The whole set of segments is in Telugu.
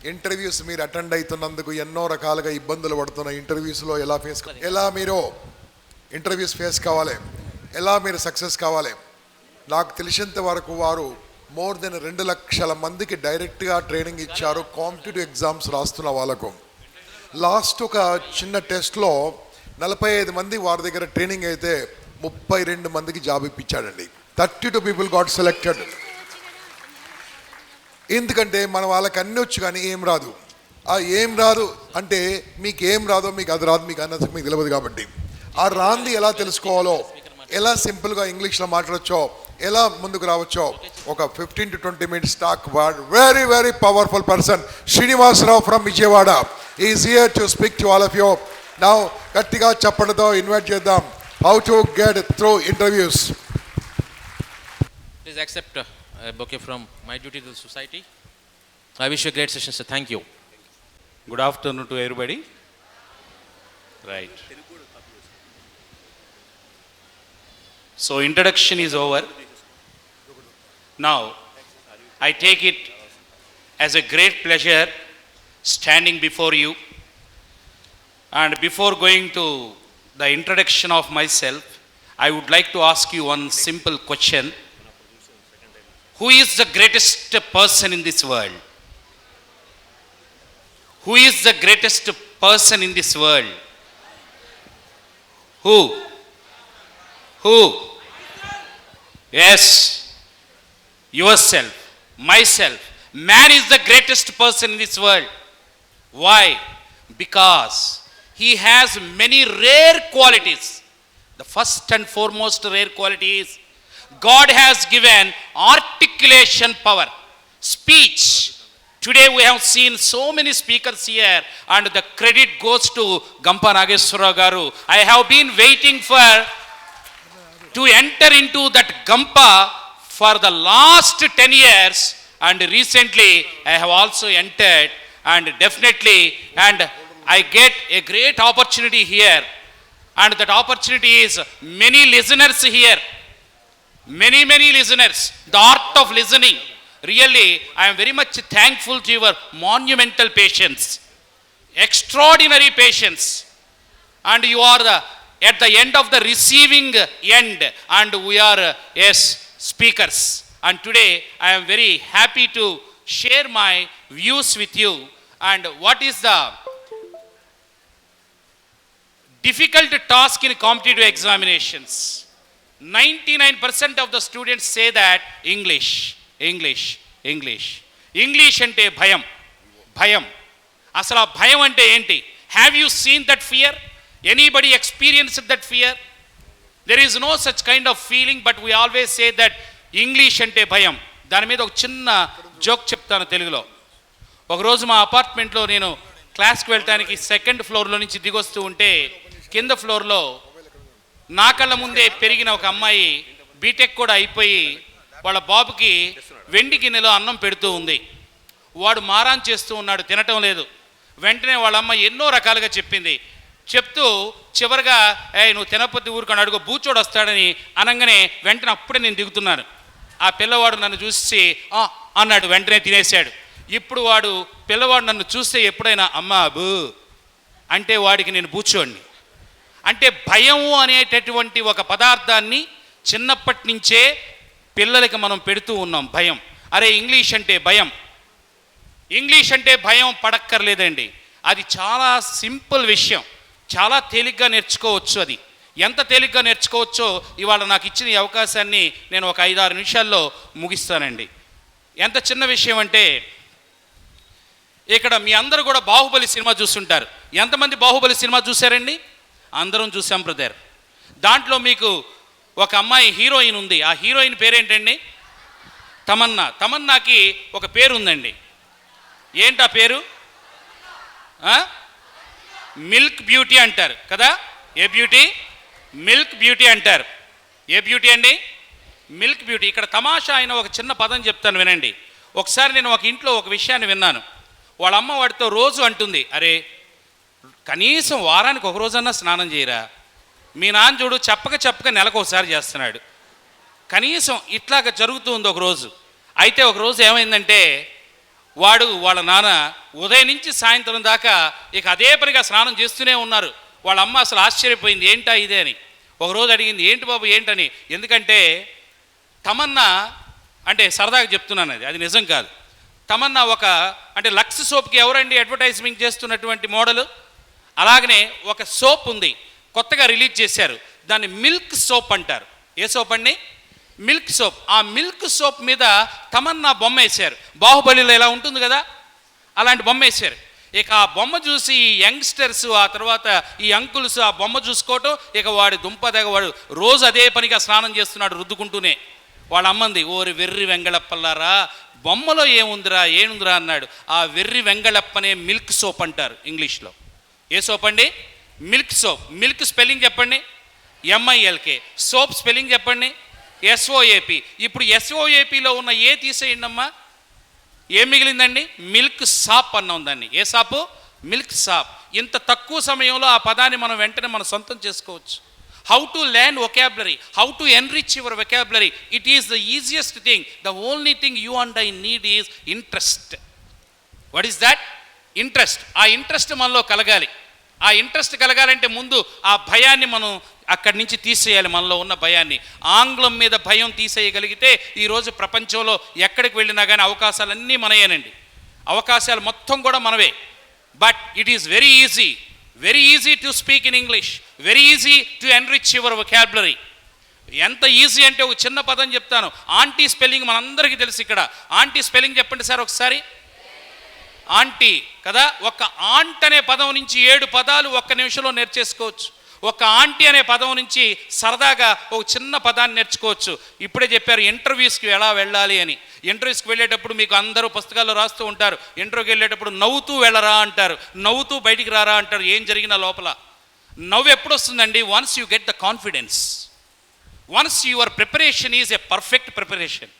ఇంటర్వ్యూస్ మీరు అటెండ్ అవుతున్నందుకు ఎన్నో రకాలుగా ఇబ్బందులు పడుతున్న ఇంటర్వ్యూస్లో ఎలా మీరు ఇంటర్వ్యూస్ ఫేస్ కావాలి, ఎలా మీరు సక్సెస్ కావాలి. నాకు తెలిసినంత వరకు వారు మోర్ దెన్ 2 లక్షల మందికి డైరెక్ట్గా ట్రైనింగ్ ఇచ్చారు కాంపిటేటివ్ ఎగ్జామ్స్ రాస్తున్న వాళ్ళకు. లాస్ట్ ఒక చిన్న టెస్ట్లో 45 మంది వారి దగ్గర ట్రైనింగ్ అయితే 32 మందికి జాబ్ ఇప్పించాడండి. 32 people got selected. ఎందుకంటే మన వాళ్ళకి అన్నీ వచ్చు కానీ ఏం రాదు. ఆ ఏం రాదు అంటే మీకు ఏం రాదో మీకు అది రాదు, మీకు అన్నది మీకు తెలియదు. కాబట్టి ఆ రాంది ఎలా తెలుసుకోవాలో, ఎలా సింపుల్గా ఇంగ్లీష్లో మాట్లాడచ్చో, ఎలా ముందుకు రావచ్చో ఒక 15 to 20 minutes talk. Very very powerful person Srinivasarao from Vijayawada is here to speak to all of you. Now గట్టిగా చెప్పడంతో ఇన్వైట్ చేద్దాం. How to get through interviews. Please accept a bouquet from my duty to the society. I wish you a great session, sir. Thank you. Good afternoon to everybody. Right. So introduction is over. Now I take it as a great pleasure standing before you, and before going to the introduction of myself, I would like to ask you one simple question. Who is the greatest person in this world? Who is the greatest person in this world? Who? Who? Yes, yourself, myself. Man is the greatest person in this world. Why? Because he has many rare qualities. The first and foremost rare quality is God has given articulation power, speech. Today we have seen so many speakers here, and the credit goes to Gampa Nageswara Garu. I have been waiting to enter into that Gampa for the last 10 years, and recently I have also entered, and definitely, and I get a great opportunity here, and that opportunity is many listeners here. Many listeners, the art of listening. Really, I am very much thankful to your monumental patience, extraordinary patience, and you are at the end of the receiving end, and we are speakers. And today I am very happy to share my views with you. And what is the difficult task in competitive examinations? 99% of the students say that English అంటే భయం. అసలు ఆ భయం అంటే ఏంటి? Have you seen that fear? Anybody experience that fear? There is no such kind of feeling, but we always say that English అంటే భయం. దాని మీద ఒక చిన్న జోక్ చెప్తాను తెలుగులో. ఒకరోజు మా అపార్ట్మెంట్లో నేను క్లాస్కి వెళ్ళటానికి 2nd ఫ్లోర్లో నుంచి దిగొస్తూ ఉంటే, కింద ఫ్లోర్లో నా కళ్ళ ముందే పెరిగిన ఒక అమ్మాయి బీటెక్ కూడా అయిపోయి వాళ్ళ బాబుకి వెండి గిన్నెలో అన్నం పెడుతూ ఉంది. వాడు మారాన్ చేస్తూ ఉన్నాడు, తినటం లేదు. వెంటనే వాళ్ళ అమ్మ ఎన్నో రకాలుగా చెప్తూ చివరిగా నువ్వు తినకపోతే ఊరుకొని అడుగు బూచోడు వస్తాడని అనగానే వెంటనే అప్పుడే నేను దిగుతున్నాను. ఆ పిల్లవాడు నన్ను చూసి అన్నాడు, వెంటనే తినేశాడు. ఇప్పుడు పిల్లవాడు నన్ను చూస్తే ఎప్పుడైనా అమ్మా బూ అంటే వాడికి నేను బూచోడిని. అంటే భయము అనేటటువంటి ఒక పదార్థాన్ని చిన్నప్పటి నుంచే పిల్లలకి మనం పెడుతూ ఉన్నాం. భయం. అరే ఇంగ్లీష్ అంటే భయం పడక్కర్లేదండి. అది చాలా సింపుల్ విషయం, చాలా తేలిగ్గా నేర్చుకోవచ్చు. అది ఎంత తేలిగ్గా నేర్చుకోవచ్చో ఇవాళ నాకు ఇచ్చిన ఈ అవకాశాన్ని నేను ఒక 5-6 నిమిషాల్లో ముగిస్తానండి. ఎంత చిన్న విషయం అంటే, ఇక్కడ మీ అందరూ కూడా బాహుబలి సినిమా చూస్తుంటారు. ఎంతమంది బాహుబలి సినిమా చూశారండి? అందరం చూసాం బ్రదర్. దాంట్లో మీకు ఒక అమ్మాయి హీరోయిన్ ఉంది. ఆ హీరోయిన్ పేరేంటండి? తమన్నాకి ఒక పేరు ఉందండి. ఏంటి ఆ పేరు? మిల్క్ బ్యూటీ అంటారు కదా. ఏ బ్యూటీ? మిల్క్ బ్యూటీ అంటారు. ఏ బ్యూటీ అండి? Milk beauty. ఇక్కడ తమాషా అయిన ఒక చిన్న పదం చెప్తాను వినండి. ఒకసారి నేను ఒక ఇంట్లో ఒక విషయాన్ని విన్నాను. వాళ్ళ అమ్మ వాడితో రోజు అంటుంది, అరే కనీసం వారానికి ఒక రోజన్నా స్నానం చేయరా, మీ నాన్న చూడు చెప్పక నెలకు ఒకసారి చేస్తున్నాడు. కనీసం ఇట్లాగ జరుగుతూ ఉంది ఒక రోజు. అయితే ఒక రోజు ఏమైందంటే వాళ్ళ నాన్న ఉదయం నుంచి సాయంత్రం దాకా ఇక అదే పనిగా స్నానం చేస్తూనే ఉన్నారు. వాళ్ళ అమ్మ అసలు ఆశ్చర్యపోయింది, ఏంటా ఇదే అని. ఒకరోజు అడిగింది, ఏంటి బాబు ఏంటని. ఎందుకంటే తమన్నా, అంటే సరదాగా చెప్తున్నాను, అది నిజం కాదు. తమన్నా అంటే లక్స్ సోప్కి ఎవరండి అడ్వర్టైజ్మెంట్ చేస్తున్నటువంటి మోడలు? అలాగనే ఒక సోప్ ఉంది, కొత్తగా రిలీజ్ చేశారు, దాన్ని మిల్క్ సోప్ అంటారు. ఏ సోప్ అండి? Milk soap. ఆ మిల్క్ సోప్ మీద తమన్నా బొమ్మ వేశారు. బాహుబలిలో ఎలా ఉంటుంది కదా, అలాంటి బొమ్మ వేశారు. ఇక ఆ బొమ్మ చూసి ఈ యంగ్స్టర్స్, ఆ తర్వాత ఈ అంకుల్స్ ఆ బొమ్మ చూసుకోవటం, ఇక వాడి దుంపదగ వాడు రోజు అదే పనిగా స్నానం చేస్తున్నాడు రుద్దుకుంటూనే. వాళ్ళ అమ్మంది, ఓరి వెర్రి వెంగళప్పలారా, బొమ్మలో ఏముందిరా అన్నాడు. ఆ వెర్రి వెంగళప్పనే మిల్క్ సోప్ అంటారు ఇంగ్లీష్లో. ఏ సోప్ అండి? Milk soap. మిల్క్ స్పెల్లింగ్ చెప్పండి, MILK. సోప్ స్పెల్లింగ్ చెప్పండి, SOAP. ఇప్పుడు SOAPలో ఉన్న ఏ తీసేయండి అమ్మా, ఏం మిగిలిందండి? మిల్క్ సాప్ అన్నాం దాన్ని. ఏ సాపు? మిల్క్ సాప్. ఇంత తక్కువ సమయంలో ఆ పదాన్ని మనం వెంటనే మనం సొంతం చేసుకోవచ్చు. How to learn vocabulary, how to enrich your vocabulary, it is the easiest thing. The only thing you and I need is interest. What is that? Interest. ఆ ఇంట్రెస్ట్ మనలో కలగాలి. ఆ ఇంట్రెస్ట్ కలగాలంటే ముందు ఆ భయాన్ని మనం అక్కడి నుంచి తీసేయాలి, మనలో ఉన్న భయాన్ని. ఆంగ్లం మీద భయం తీసేయగలిగితే ఈరోజు ప్రపంచంలో ఎక్కడికి వెళ్ళినా కానీ అవకాశాలన్నీ మనయేనండి. అవకాశాలు మొత్తం కూడా మనవే. But it is very easy to speak in English, very easy to enrich your vocabulary. ఎంత ఈజీ అంటే ఒక చిన్న పదం చెప్తాను. ఆంటీ స్పెల్లింగ్ మనందరికీ తెలుసు. ఇక్కడ ఆంటీ స్పెల్లింగ్ చెప్పండి సార్ ఒకసారి. ఆంటీ కదా, ఒక ఆంట్ అనే పదం నుంచి 7 పదాలు ఒక్క నిమిషంలో నేర్చేసుకోవచ్చు. ఒక ఆంటీ అనే పదం నుంచి సరదాగా ఒక చిన్న పదాన్ని నేర్చుకోవచ్చు. ఇప్పుడే చెప్పారు ఇంటర్వ్యూస్కి ఎలా వెళ్ళాలి అని. ఇంటర్వ్యూస్కి వెళ్ళేటప్పుడు మీకు అందరూ పుస్తకాల్లో రాస్తూ ఉంటారు, ఇంటర్వ్యూకి వెళ్ళేటప్పుడు నవ్వుతూ వెళ్ళరా అంటారు, నవ్వుతూ బయటికి రారా అంటారు. ఏం జరిగినా లోపల నవ్వు ఎప్పుడు వస్తుందండి? Once you get the confidence, once your preparation is a perfect preparation,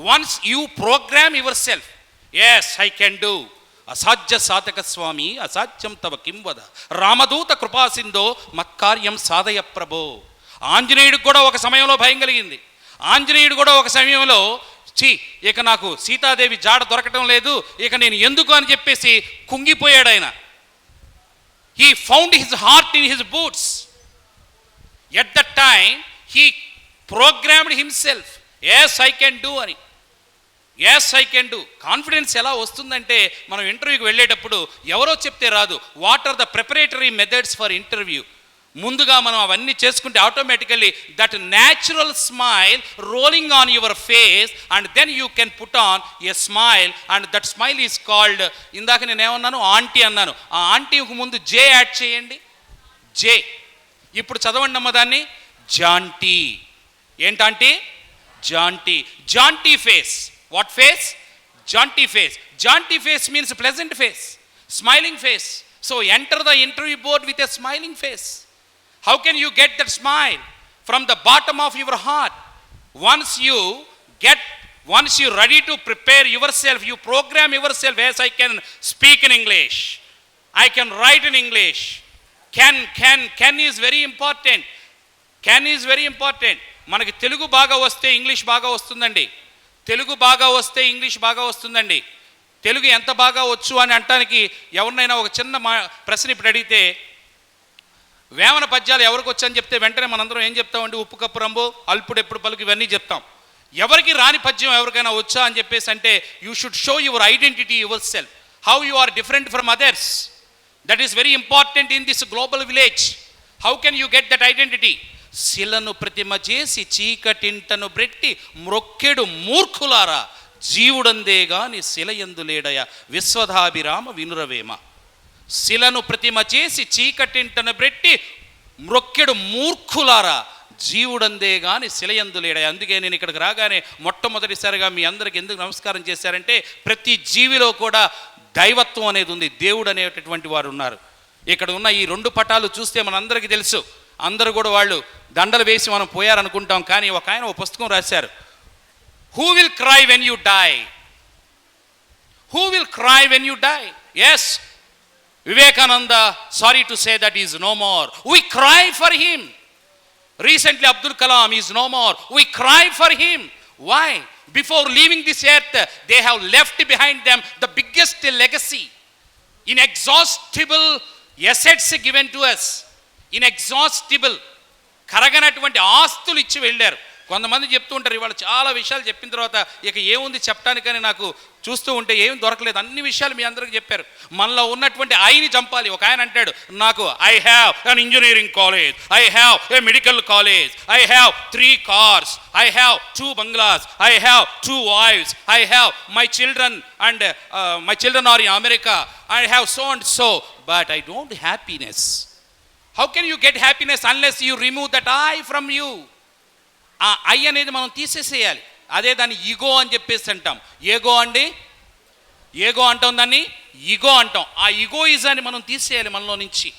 once you program yourself. Yes I can do, అసాధ్య సాధక స్వామి అసాధ్యం తవ కిం వద, రామదూత కృపాసిందో మత్కార్యం సాధయ ప్రభో. ఆంజనేయుడికి కూడా ఒక సమయంలో భయం కలిగింది. ఆంజనేయుడు కూడా ఒక సమయంలో ఇక నాకు సీతాదేవి జాడ దొరకటం లేదు, ఇక నేను ఎందుకు అని చెప్పేసి కుంగిపోయాడు ఆయన. He found his heart in his boots. At the time he programmed himself, yes I can do అని. Yes I can do. Confidence ఎలా వస్తుందంటే మనం ఇంటర్వ్యూకి వెళ్ళేటప్పుడు ఎవరో చెప్తే రాదు. What are the preparatory methods for interview? ముందుగా మనం అవన్నీ చేసుకుంటే automatically that natural smile rolling on your face and then you can put on a smile and that smile is called, ఇందాక నేను ఏమన్నాను? ఆంటీ అన్నాను. ఆ ఆంటీకి ముందు జే యాడ్ చేయండి, జే. ఇప్పుడు చదవండి అమ్మ దాన్ని, జాంటీ. ఏంటంటే Jonty. Jonty face. What face? Jaunty face. Jaunty face means pleasant face, smiling face. So enter the interview board with a smiling face. How can you get that smile? From the bottom of your heart. Once you're ready to prepare yourself, you program yourself, yes, I can speak in English, I can write in English. Can is very important. Can is very important. మనకి తెలుగు బాగా వస్తే ఇంగ్లీష్ బాగా వస్తుందండి. తెలుగు బాగా వస్తే ఇంగ్లీష్ బాగా వస్తుందండి. తెలుగు ఎంత బాగా వచ్చు అని అంటానికి ఎవరినైనా ఒక చిన్న ప్రశ్న ఇప్పుడు అడిగితే, వేమన పద్యాలు ఎవరికి వచ్చని చెప్తే వెంటనే మనందరం ఏం చెప్తామండి? ఉప్పు కప్పు రంబు, అల్పుడు ఎప్పుడు పలుకు, ఇవన్నీ చెప్తాం. ఎవరికి రాని పద్యం ఎవరికైనా వచ్చా అని చెప్పేసి అంటే, you should show your identity, yourself, how you are different from others. That is very important in this global village. How can you get that identity? శిలను ప్రతిమ చేసి చీకటింటను బ్రెట్టి మ్రొక్కెడు మూర్ఖులారా, జీవుడందే గాని శిలయందు లేడయ, విశ్వధాభిరామ వినురవేమ. శిలను ప్రతిమ చేసి చీకటింటను బ్రెట్టి మ్రొక్కెడు మూర్ఖులారా, జీవుడందే గాని శిలయందు లేడయ. అందుకే నేను ఇక్కడికి రాగానే మొట్టమొదటిసారిగా మీ అందరికి ఎందుకు నమస్కారం చేశారంటే, ప్రతి జీవిలో కూడా దైవత్వం అనేది ఉంది, దేవుడు అనేటటువంటి వారు ఉన్నారు. ఇక్కడ ఉన్న ఈ 2 పటాలు చూస్తే మనందరికీ తెలుసు. అందరూ కూడా వాళ్ళు దండలు వేసి మనం పోయారనుకుంటాం, కానీ ఒక ఆయన ఒక పుస్తకం రాశారు, who will cry when you die? Who will cry when you die? Yes, Vivekananda, sorry to say that is no more. We cry for him. Recently Abdul Kalam is no more. We cry for him. Why? Before leaving this earth, they have left behind them the biggest legacy. Inexhaustible assets given to us. Inexhaustible. కరగనటువంటి ఆస్తులు ఇచ్చి వెళ్ళారు. కొంతమంది చెప్తూ ఉంటారు, ఇవాళ చాలా విషయాలు చెప్పిన తర్వాత ఇక ఏముంది చెప్పడానికని నాకు చూస్తూ ఉంటే ఏం దొరకలేదు. అన్ని విషయాలు మీ అందరికీ చెప్పారు. మనలో ఉన్నటువంటి ఐని చంపాలి. ఒక ఆయన అంటాడు, నాకు I have an engineering college, I have a medical college, I have 3 cars, I have 2 bungalows, I have 2 wives, I have my children and my children are in America, I have so and so, but I don't happiness. How can you get happiness unless you remove that I from you? ఆ ఐ అనేది మనం తీసేసేయాలి. అదే దాన్ని ఈగో అని చెప్పేసి అంటాం. ఏగో అండి, ఏగో అంటాం, దాన్ని ఈగో అంటాం. ఆ ఈగోయిజాన్ని మనం తీసేయాలి మనలో నుంచి.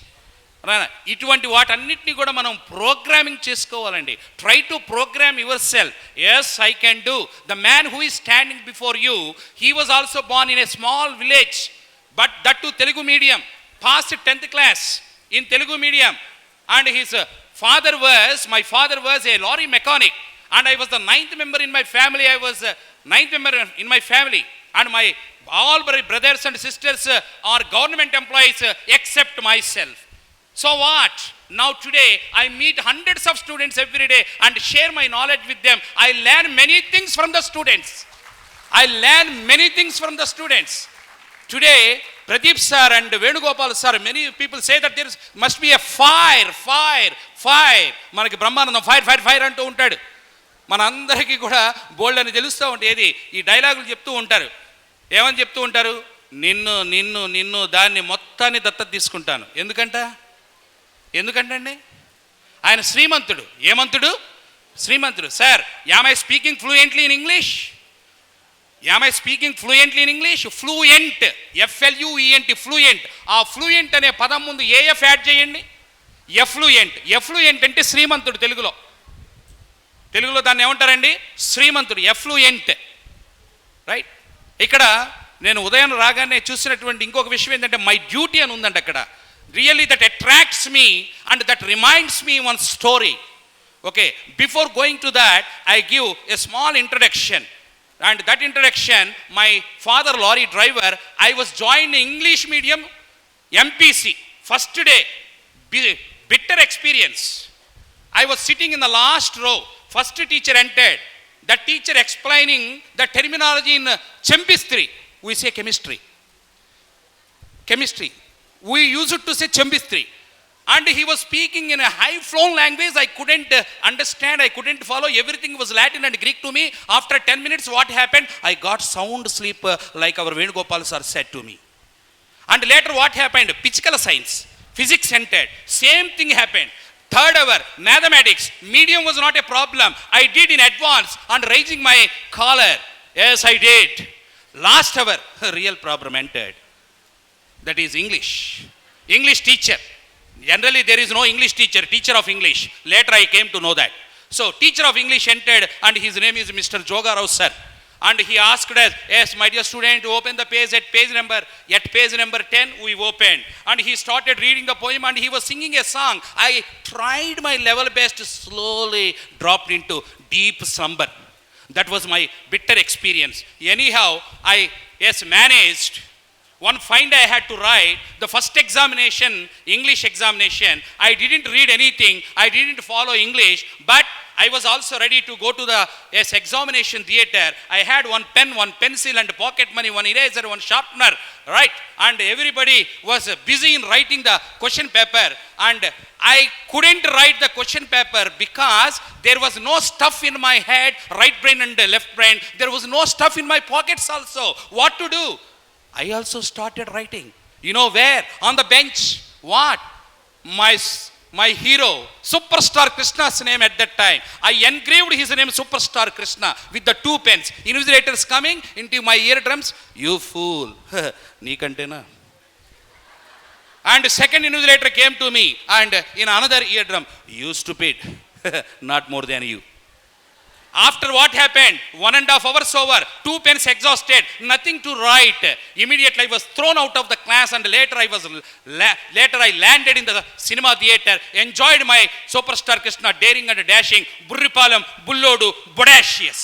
ఇటువంటి వాటన్నిటిని కూడా మనం ప్రోగ్రామింగ్ చేసుకోవాలండి. Try to program yourself. Yes, I can do. The man who is standing before you, he was also born in a small village, but that too Telugu medium, passed 10th class in Telugu medium, and my father was a lorry mechanic, and I was the 9th member in my family. I was 9th member in my family, and my all my brothers and sisters are government employees except myself. So what? Now today I meet hundreds of students every day and share my knowledge with them. I learn many things from the students. Today, Pradeep sir and Venugopal sir, many people say that there must be a fire. మనకి బ్రహ్మానందం ఫైర్ అంటూ ఉంటాడు. మనందరికీ కూడా బోల్డ్ అని తెలుస్తూ ఉంటాయి. ఏది ఈ డైలాగులు చెప్తూ ఉంటారు. ఏమని చెప్తూ ఉంటారు? నిన్ను దాన్ని మొత్తాన్ని దత్తత తీసుకుంటాను. ఎందుకంటే ఆయన శ్రీమంతుడు. ఏమంతుడు? శ్రీమంతుడు. Sir, am I speaking fluently in English? Fluent, FLUENT, fluent. ఆ ఫ్లూయెంట్ అనే పదం ముందు ఏఎఫ్ యాడ్ చేయండి. ఎఫ్లూయెంట్ అంటే శ్రీమంతుడు. తెలుగులో దాన్ని ఏమంటారండి? శ్రీమంతుడు, ఎఫ్లూయెంట్. రైట్. ఇక్కడ నేను ఉదయం రాగానే చూసినటువంటి ఇంకొక విషయం ఏంటంటే మై డ్యూటీ అని ఉందండి అక్కడ. Really that attracts me and that reminds me one story. Okay, before going to that I give a small introduction. And that introduction, my father lorry driver, I was joined English medium MPC first day. Bitter experience. I was sitting in the last row. First teacher entered. That teacher explaining the terminology in chemistry. We say chemistry. We use it to say chemistry. And he was speaking in a high-flown language. I couldn't understand. I couldn't follow. Everything was Latin and Greek to me. After 10 minutes, what happened? I got sound sleep like our Venugopal sir said to me. And later what happened? Physical science, physics entered. Same thing happened. Third hour, mathematics. Medium was not a problem. I did in advance and raising my collar. Yes, I did. Last hour, real problem entered. That is English. English teacher. Generally there is no English teacher of English. Later I came to know that. So teacher of English entered and his name is Mr. Jogarao sir. And he asked us, yes, my dear student, open the page at page number 10. We opened and he started reading the poem and he was singing a song. I tried my level best, slowly dropped into deep slumber. That was my bitter experience. Anyhow, I managed. One fine day I had to write the first examination, English examination. I didn't read anything. I didn't follow English, but I was also ready to go to the examination theater. I had one pen, one pencil and pocket money, one eraser, one sharpener, right? And everybody was busy in writing the question paper. And I couldn't write the question paper because there was no stuff in my head, right brain and left brain. There was no stuff in my pockets also. What to do? I also started writing. You know where? On the bench. What? My hero, Superstar Krishna's name at that time. I engraved his name, Superstar Krishna, with the 2 pens. Invigilators coming into my eardrums. You fool. Neekantena. And second invigilator came to me and in another eardrum. You stupid. Not more than you. After what happened? 1.5 hours over, 2 pens exhausted, nothing to write. Immediately I was thrown out of the class and later I landed in the cinema theater, enjoyed my Superstar Krishna, daring and dashing, Burripalam, Bullodu, Bodacious.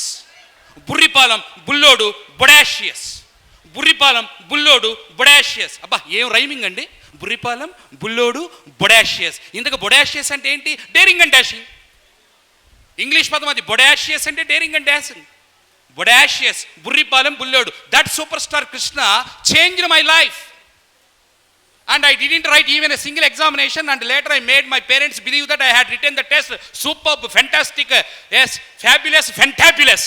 Burripalem Bullodu bodacious. Burripalem Bullodu bodacious. అబ్బా ఏం రైమింగ్ అండి! బుర్రిపాలెం బుల్లోడు బొడాషియస్. ఇంతకు బొడాషియస్ అంటే ఏంటి? Daring and dashing. ఇంగ్లీష్ పదం అది. బొడాషియస్ అంటే daring and dashing. Bodacious, Burripalem Bullodu. That super star Krishna changed my life. And I didn't write even a single examination, and later I made my parents believe that I had written the test. Superb, fantastic, yes, fabulous, fantabulous.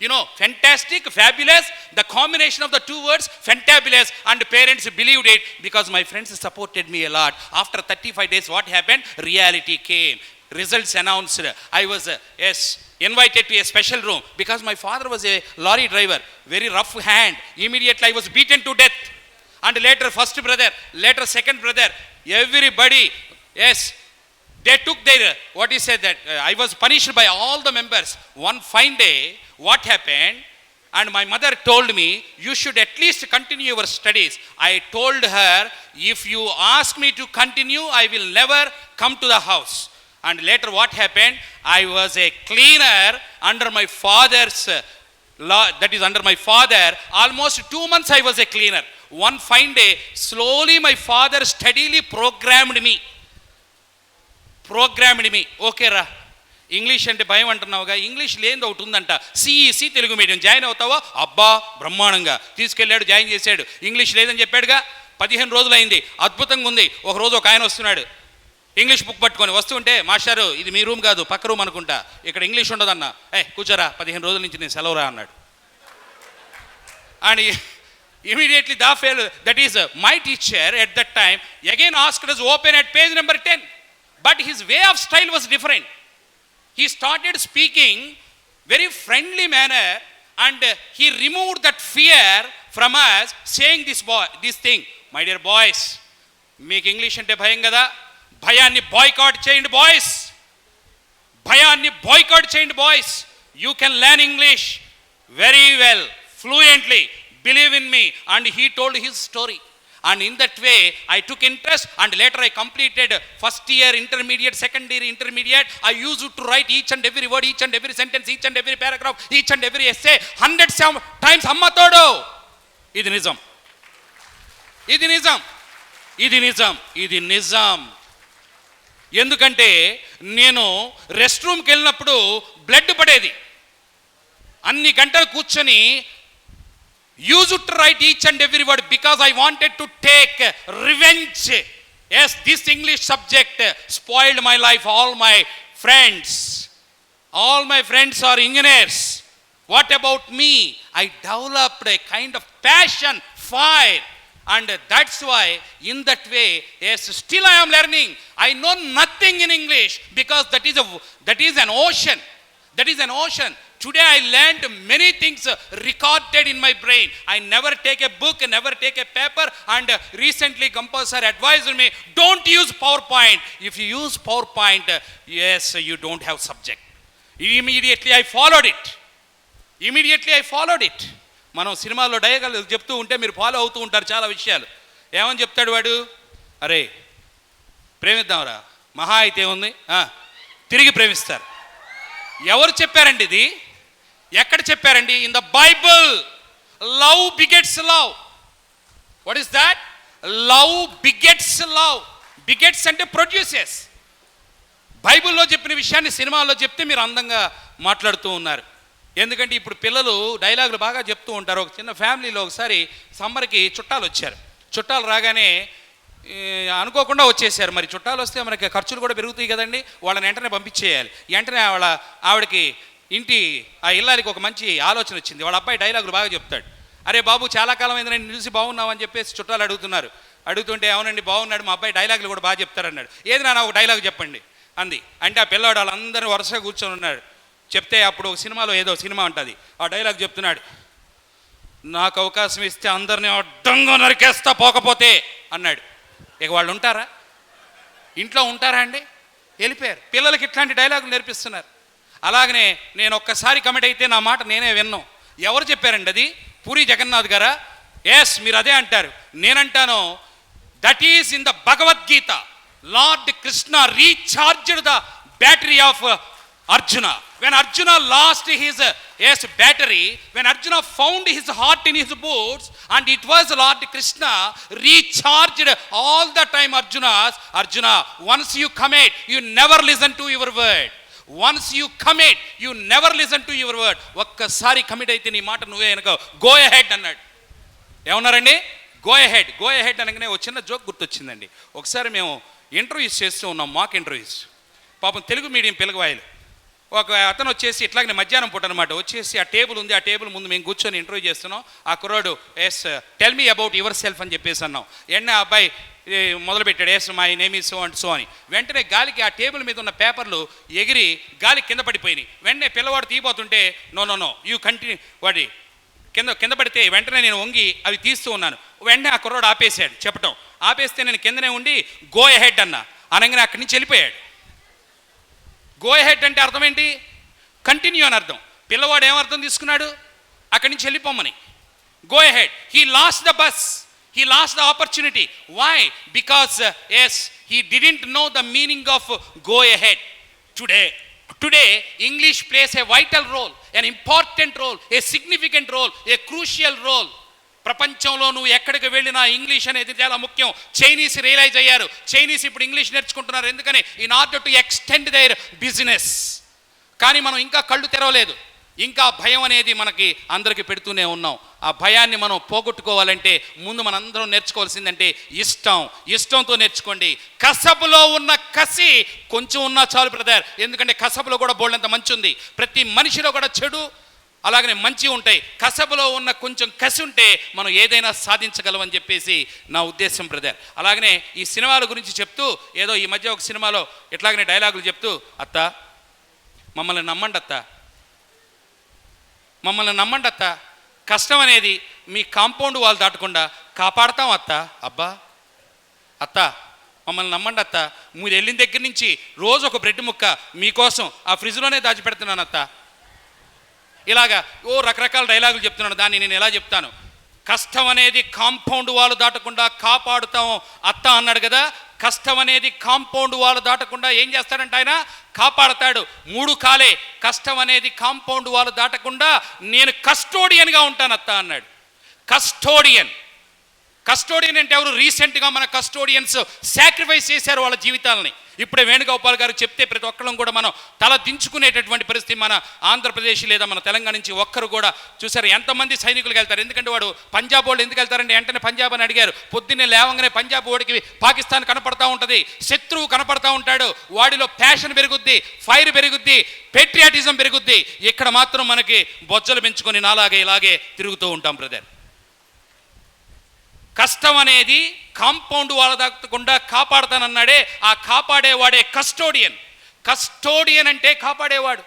You know, fantastic, fabulous, the combination of the two words, fantabulous, and parents believed it because my friends supported me a lot. After 35 days, what happened? Reality came. Results announced. I was, yes, invited to a special room because my father was a lorry driver, very rough hand. Immediately I was beaten to death. And later first brother, later second brother, everybody, yes, they took their, what he said that I was punished by all the members. One fine day, what happened? And my mother told me, you should at least continue your studies. I told her, if you ask me to continue, I will never come to the house. And later what happened? I was a cleaner under my father's law, that is under my father. Almost 2 months I was a cleaner. One fine day, slowly my father steadily programmed me. Okay రా, ఇంగ్లీష్ అంటే భయం అంటున్నావుగా, ఇంగ్లీష్ లేనిది ఒకటి ఉందంట, సిఈసి తెలుగు మీడియం జాయిన్ అవుతావా? అబ్బా బ్రహ్మాండంగా తీసుకెళ్ళాడు, జాయిన్ చేశాడు. ఇంగ్లీష్ లేదని చెప్పాడుగా. 15 రోజులు అయింది, అద్భుతంగా ఉంది. ఒక రోజు ఒక ఆయన వస్తున్నాడు, ఇంగ్లీష్ బుక్ పట్టుకొని వస్తుంటే, మాస్టారు ఇది మీ రూమ్ కాదు పక్క రూమ్ అనుకుంటా, ఇక్కడ ఇంగ్లీష్ ఉండదన్నా. కూర్చోరా, 15 రోజుల నుంచి నేను సెలవురా అన్నాడు. And immediately that is my teacher at that time again asked us open at page number 10, but his way of style was different. He started speaking very friendly manner, and he removed that fear from us, saying this thing, my dear boys, మీకు ఇంగ్లీష్ అంటే భయం కదా, భయాన్ని బాయ్కాట్ చేయండి బాయ్స్, భయాన్ని బాయ్కాట్ చేయండి boys. You can learn English very well, fluently. Believe in me. And he told his story. And in that way, I took interest, and later I completed first year intermediate, second year intermediate. I used to write each and every word, each and every sentence, each and every paragraph, each and every essay 100 times. Amma todo. Idi nizam. Idi nizam. Idi nizam. Idi nizam. ఎందుకంటే నేను రెస్ట్ రూమ్కి వెళ్ళినప్పుడు బ్లడ్ పడేది. అన్ని గంటలు కూర్చొని used to write each and every word because I wanted to take revenge. Yes, this English subject spoiled my life. All my friends are engineers. What about me? I developed a kind of passion, fire, and that's why in that way, yes, still I am learning. I know nothing in English because that is an ocean. That is an ocean. Today I learned many things recorded in my brain. I never take a book, never take a paper, and recently composer advised me, don't use PowerPoint. If you use PowerPoint, yes, you don't have subject. Immediately I followed it. మనం సినిమాల్లో డైలాగులు చెప్తూ ఉంటే మీరు ఫాలో అవుతూ ఉంటారు చాలా విషయాలు. ఏమని చెప్తాడు వాడు? అరే ప్రేమిద్దాంరా, మహా అయితే ఉంది, తిరిగి ప్రేమిస్తారు. ఎవరు చెప్పారండి ఇది? ఎక్కడ చెప్పారండి? In the Bible. Love begets love. What is that? Love begets love. Begets అంటే ప్రొడ్యూసెస్. బైబిల్లో చెప్పిన విషయాన్ని సినిమాల్లో చెప్తే మీరు అందంగా మాట్లాడుతూ ఉన్నారు. ఎందుకంటే ఇప్పుడు పిల్లలు డైలాగులు బాగా చెప్తూ ఉంటారు. ఒక చిన్న ఫ్యామిలీలో ఒకసారి సమ్మర్కి చుట్టాలు వచ్చారు. చుట్టాలు రాగానే అనుకోకుండా వచ్చేసారు. మరి చుట్టాలు వస్తే మనకి ఖర్చులు కూడా పెరుగుతాయి కదండి. వాళ్ళని వెంటనే పంపించేయాలి. వెంటనే ఆవిడకి ఆ ఇల్లాలికి ఒక మంచి ఆలోచన వచ్చింది. వాళ్ళ అబ్బాయి డైలాగులు బాగా చెప్తాడు. అరే బాబు, చాలా కాలం అయింది నేను చూసి బాగున్నావు అని చెప్పేసి చుట్టాలు అడుగుతున్నారు. అడుగుతుంటే అవునండి బాగున్నాడు, మా అబ్బాయి డైలాగులు కూడా బాగా చెప్తారన్నాడు. ఏది నాన్న ఒక డైలాగ్ చెప్పండి అంది. అంటే ఆ పిల్లవాడు వాళ్ళందరూ వరుసగా కూర్చొని ఉన్నాడు. చెప్తే అప్పుడు ఒక సినిమాలో ఏదో సినిమా ఉంటుంది, ఆ డైలాగ్ చెప్తున్నాడు, నాకు అవకాశం ఇస్తే అందరినీ అడ్డంగా నరికేస్తా పోకపోతే అన్నాడు. ఇక వాళ్ళు ఉంటారా? ఇంట్లో ఉంటారా అండి? వెళ్ళిపోయారు. పిల్లలకి ఇట్లాంటి డైలాగులు నేర్పిస్తున్నారు. అలాగనే నేను ఒక్కసారి కమిట్ అయితే నా మాట నేనే విన్నాను. ఎవరు చెప్పారండి అది? పూరి జగన్నాథ్ గారా? ఎస్, మీరు అదే అంటారు. నేనంటాను, that is in the Bhagavad Gita. Lord Krishna recharged the battery of Arjuna. When Arjuna lost his battery, when Arjuna found his heart in his boots, and it was Lord Krishna recharged all the time Arjuna, once you commit, you never listen to your word. Once you commit, you never listen to your word. ఒక్కసారి కమిట్ అయితే నీ మాట నువ్వే అనుకో, గో అహెడ్ అన్నాడు. ఏమన్నారండి? గో అహెడ్ అనగానే ఒక చిన్న జోక్ గుర్తొచ్చిందండి. ఒకసారి మేము ఇంటర్వ్యూస్ చేస్తూ ఉన్నాం, మాక్ ఇంటర్వ్యూస్. పాపం తెలుగు మీడియం పిల్లవాయిలు ఒక అతను వచ్చేసి ఇట్లాగనే మధ్యాహ్నం పూట అనమాట వచ్చేసి ఆ టేబుల్ ఉంది, ఆ టేబుల్ ముందు మేము కూర్చొని ఇంటర్వ్యూ చేస్తున్నాం. ఆ కుర్రాడు yes tell me about yourself అని చెప్పేసి అన్నాం. ఆ అబ్బాయి మొదలుపెట్టాడు, yes my name is so and so అని. వెంటనే గాలికి ఆ టేబుల్ మీద ఉన్న పేపర్లు ఎగిరి గాలి కింద పడిపోయినాయి. వెంటనే పిల్లవాడు తీయబోతుంటే నో యూ కంటిన్యూ, వాడి కింద పడితే వెంటనే నేను వంగి అవి తీస్తూ ఉన్నాను. వెంటనే ఆ కుర్రాడు ఆపేశాడు చెప్పటం. ఆపేస్తే నేను కిందనే ఉండి గో అహెడ్ అన్నా. అనగానే అక్కడి నుంచి వెళ్ళిపోయాడు. గో అహెడ్ అంటే అర్థం ఏంటి? కంటిన్యూ అని అర్థం. పిల్లవాడు ఏమర్థం తీసుకున్నాడు? అక్కడి నుంచి వెళ్ళిపోమని. Go ahead. He lost the bus, he lost the opportunity. Why? Because yes he didn't know the meaning of go ahead. Today, English plays a vital role, an important role, a significant role, a crucial role. ప్రపంచంలో నువ్వు ఎక్కడికి వెళ్ళినా ఇంగ్లీష్ అనేది చాలా ముఖ్యం. చైనీస్ రియలైజ్ అయ్యారు. చైనీస్ ఇప్పుడు ఇంగ్లీష్ నేర్చుకుంటున్నారు. ఎందుకని? In order to extend their business. కానీ మనం ఇంకా కళ్ళు తెరవలేదు. ఇంకా భయం అనేది మనకి అందరికి పెడుతూనే ఉన్నాం. ఆ భయాన్ని మనం పోగొట్టుకోవాలంటే ముందు మనందరం నేర్చుకోవాల్సిందంటే ఇష్టంతో నేర్చుకోండి. కసబులో ఉన్న కసి కొంచెం ఉన్నా చాలు బ్రదర్. ఎందుకంటే కసబులో కూడా బోల్డంత మంచి ఉంది. ప్రతి మనిషిలో కూడా చెడు అలాగనే మంచి ఉంటాయి. కసబులో ఉన్న కొంచెం కసి ఉంటే మనం ఏదైనా సాధించగలమని చెప్పేసి నా ఉద్దేశం బ్రదర్. అలాగనే ఈ సినిమాల గురించి చెప్తూ ఏదో ఈ మధ్య ఒక సినిమాలో ఇట్లాగనే డైలాగులు చెప్తూ, అత్త మమ్మల్ని నమ్మండి అత్త, కష్టం అనేది మీ కాంపౌండ్ వాళ్ళు దాటకుండా కాపాడతాం అత్త. అబ్బా అత్త మమ్మల్ని నమ్మండి అత్త, మీరు వెళ్ళిన దగ్గర నుంచి రోజు ఒక బ్రెడ్ ముక్క మీకోసం ఆ ఫ్రిడ్జ్లోనే దాచిపెడుతున్నాను అత్త. ఇలాగా రకరకాల డైలాగులు చెప్తున్నాను. దాన్ని నేను ఎలా చెప్తాను? కష్టం అనేది కాంపౌండ్ వాళ్ళు దాటకుండా కాపాడుతాం అత్త అన్నాడు కదా. కష్టం అనేది కాంపౌండ్ వాళ్ళు దాటకుండా ఏం చేస్తాడంటే ఆయన కాపాడతాడు. 3 కాలే. కష్టం అనేది కాంపౌండ్ వాళ్ళు దాటకుండా నేను కస్టోడియన్గా ఉంటాను అత్త అన్నాడు. కస్టోడియన్ అంటే ఎవరు? రీసెంట్గా మన కస్టోడియన్స్ సాక్రిఫైస్ చేశారు వాళ్ళ జీవితాలని. ఇప్పుడే వేణుగోపాల్ గారు చెప్తే ప్రతి ఒక్కళ్ళం కూడా మనం తల దించుకునేటటువంటి పరిస్థితి. మన ఆంధ్రప్రదేశ్ లేదా మన తెలంగాణ నుంచి ఒక్కరు కూడా చూసారు ఎంతమంది సైనికులకు వెళ్తారు. ఎందుకంటే వాడు పంజాబ్ వాళ్ళు ఎందుకు వెళ్తారంటే వెంటనే పంజాబ్ అని అడిగారు. పొద్దున్నే లేవంగానే పంజాబ్ వాడికి పాకిస్తాన్ కనపడతా ఉంటుంది, శత్రువు కనపడతా ఉంటాడు. వాడిలో ప్యాషన్ పెరుగుద్ది, ఫైర్ పెరుగుద్ది, పేట్రియాటిజం పెరుగుద్ది. ఇక్కడ మాత్రం మనకి బొజ్జలు పెంచుకొని నాలాగే ఇలాగే తిరుగుతూ ఉంటాం బ్రదర్. కష్టం అనేది కాంపౌండ్ వాళ్ళ దాటకుండా కాపాడుతానన్నాడే, ఆ కాపాడేవాడే కస్టోడియన్ అంటే కాపాడేవాడు.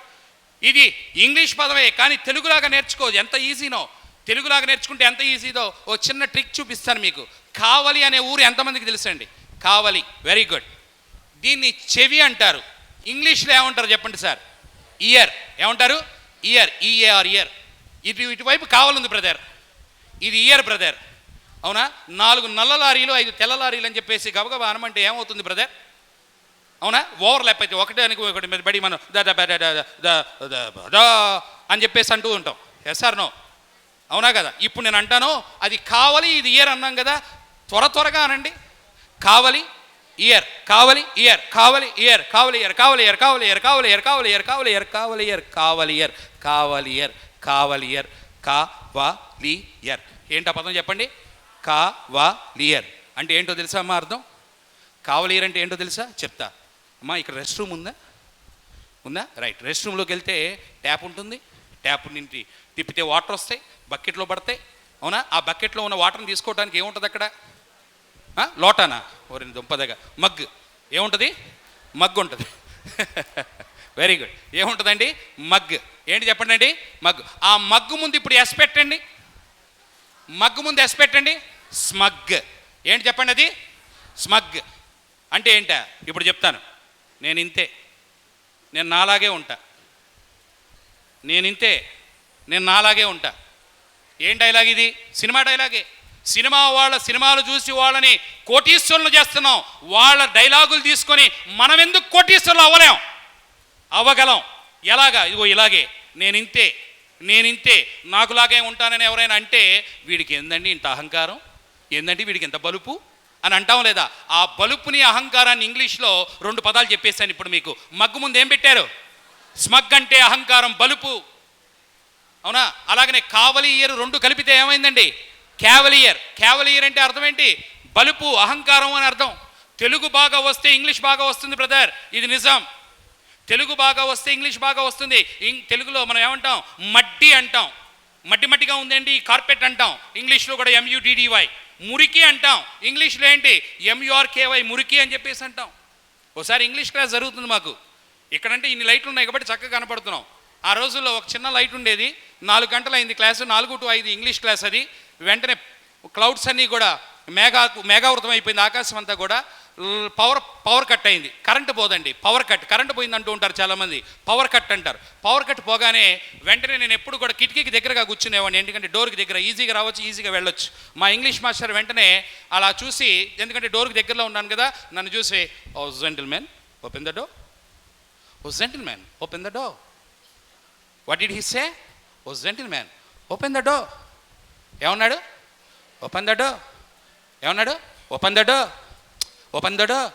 ఇది ఇంగ్లీష్ పదమే, కానీ తెలుగులాగా నేర్చుకోదు. ఎంత ఈజీనో తెలుగులాగా నేర్చుకుంటే ఎంత ఈజీదో ఓ చిన్న ట్రిక్ చూపిస్తాను మీకు. కావలి అనే ఊరు ఎంతమందికి తెలుసండి? కావలి, వెరీ గుడ్. దీన్ని చెవి అంటారు. ఇంగ్లీష్లో ఏమంటారు చెప్పండి సార్? ఇయర్. ఏమంటారు? Year, EAR, year. ఇటువైపు కావాలంది బ్రదర్, ఇది ఇయర్ బ్రదర్. అవునా? 4 నల్ల లారీలు 5 తెల్ల లారీలు అని చెప్పేసి గబగబా అనమంటే ఏమవుతుంది బ్రదర్? అవునా? ఓవర్లాప్ అయితే ఒకటానికి ఒకటి మీద బడి మనం అని చెప్పేసి అంటూ ఉంటాం. Yes or no? అవునా కదా? ఇప్పుడు నేను అంటాను అది కావాలి, ఇది ఇయర్ అన్నాం కదా, త్వరగా అనండి. కావాలి ఇయర్, కావాలి ఇయర్, కావాలి ఇయర్, కావాలి ఇయర్, కావాలి ఇయర్, కావాలి ఇయర్, కావాలి ఇయర్, కావాలి ఇయర్, కావాలి ఇయర్, కావాలి ఇయర్, కావాలి ఇయర్, కావాలి ఇయర్, కావాలి ఇయర్, కావాలి ఇయర్. ఏంటా పదం చెప్పండి? కావలియర్ అంటే ఏంటో తెలుసా అమ్మా? అర్థం కావలియర్ అంటే ఏంటో తెలుసా? చెప్తా అమ్మా. ఇక్కడ రెస్ట్ రూమ్ ఉందా? రైట్. రెస్ట్ రూమ్లోకి వెళ్తే ట్యాప్ ఉంటుంది. ట్యాప్ నుండి తిప్పితే వాటర్ వస్తాయి, బకెట్లో పడతాయి. అవునా? ఆ బకెట్లో ఉన్న వాటర్ని తీసుకోవడానికి ఏముంటుంది అక్కడ? లోటానా? ఓరి దుంపదగా. మగ్. ఏముంటుంది? మగ్ ఉంటుంది. Very good. ఏముంటుందండి? మగ్. ఏంటి చెప్పండి అండి? మగ్. ఆ మగ్గు ముందు ఇప్పుడు ఎస్ పెట్టండి. మగ్గు ముందు ఎస్ పెట్టండి. స్మగ్. ఏంటి చెప్పండి అది? స్మగ్ అంటే ఏంటా? ఇప్పుడు చెప్తాను. నేను ఇంతే, నేను నాలాగే ఉంటా. నేను ఇంతే, నేను నాలాగే ఉంటా. ఏం డైలాగ్ ఇది? సినిమా డైలాగే. సినిమాలు చూసి వాళ్ళని కోటీశ్వరులు చేస్తున్నాం. వాళ్ళ డైలాగులు తీసుకొని మనం ఎందుకు కోటీశ్వరులు అవ్వగలం? ఎలాగా? ఇదిగో ఇలాగే, నేనింతే నాకులాగే ఉంటానని ఎవరైనా అంటే వీడికి ఏందండి ఇంత అహంకారం, ఏందండి వీడికి ఎంత బలుపు అని అంటాం లేదా? ఆ బలుపుని అహంకారాన్ని ఇంగ్లీష్లో 2 పదాలు చెప్పేశాను ఇప్పుడు మీకు. మగ్గు ముందు ఏం పెట్టారు? స్మగ్ అంటే అహంకారం, బలుపు. అవునా? అలాగనే కావలియర్ 2 కలిపితే ఏమైందండి? క్యావలియర్ అంటే అర్థం ఏంటి? బలుపు, అహంకారం అని అర్థం. తెలుగు బాగా వస్తే ఇంగ్లీష్ బాగా వస్తుంది బ్రదర్, ఇది నిజం. తెలుగు బాగా వస్తే ఇంగ్లీష్ బాగా వస్తుంది. తెలుగులో మనం ఏమంటాం? మడ్డి అంటాం. మడ్డిగా ఉందండి కార్పెట్ అంటాం. ఇంగ్లీష్లో కూడా MUDDY. మురికి అంటాం. ఇంగ్లీష్లో ఏంటి? MURKY, మురికి అని చెప్పేసి అంటాం. ఒకసారి ఇంగ్లీష్ క్లాస్ జరుగుతుంది మాకు. ఇక్కడంటే ఇన్ని లైట్లు ఉన్నాయి కాబట్టి చక్కగా కనపడుతున్నాం. ఆ రోజుల్లో ఒక చిన్న లైట్ ఉండేది. 4 గంటలు అయింది క్లాసు, 4 to 5 ఇంగ్లీష్ క్లాస్ అది. వెంటనే క్లౌడ్స్ అన్నీ కూడా మేఘావృతం అయిపోయింది, ఆకాశం అంతా కూడా. పవర్ కట్ అయింది. కరెంటు పోదండి, కరెంటు పోయింది అంటూ ఉంటారు చాలామంది. పవర్ కట్ అంటారు. పవర్ కట్ పోగానే వెంటనే నేను ఎప్పుడు కూడా కిటికీకి దగ్గరగా కూర్చునేవాడిని. ఎందుకంటే డోర్కి దగ్గర ఈజీగా రావచ్చు, ఈజీగా వెళ్ళొచ్చు. మా ఇంగ్లీష్ మాస్టర్ వెంటనే అలా చూసి, ఎందుకంటే డోర్కి దగ్గరలో ఉన్నాను కదా, నన్ను చూసి, O gentleman open the door, O gentleman open the door. What did he say? O gentleman open the door. ఏమన్నాడు? Open the door. ఏమన్నాడు? Open the door. Open the door.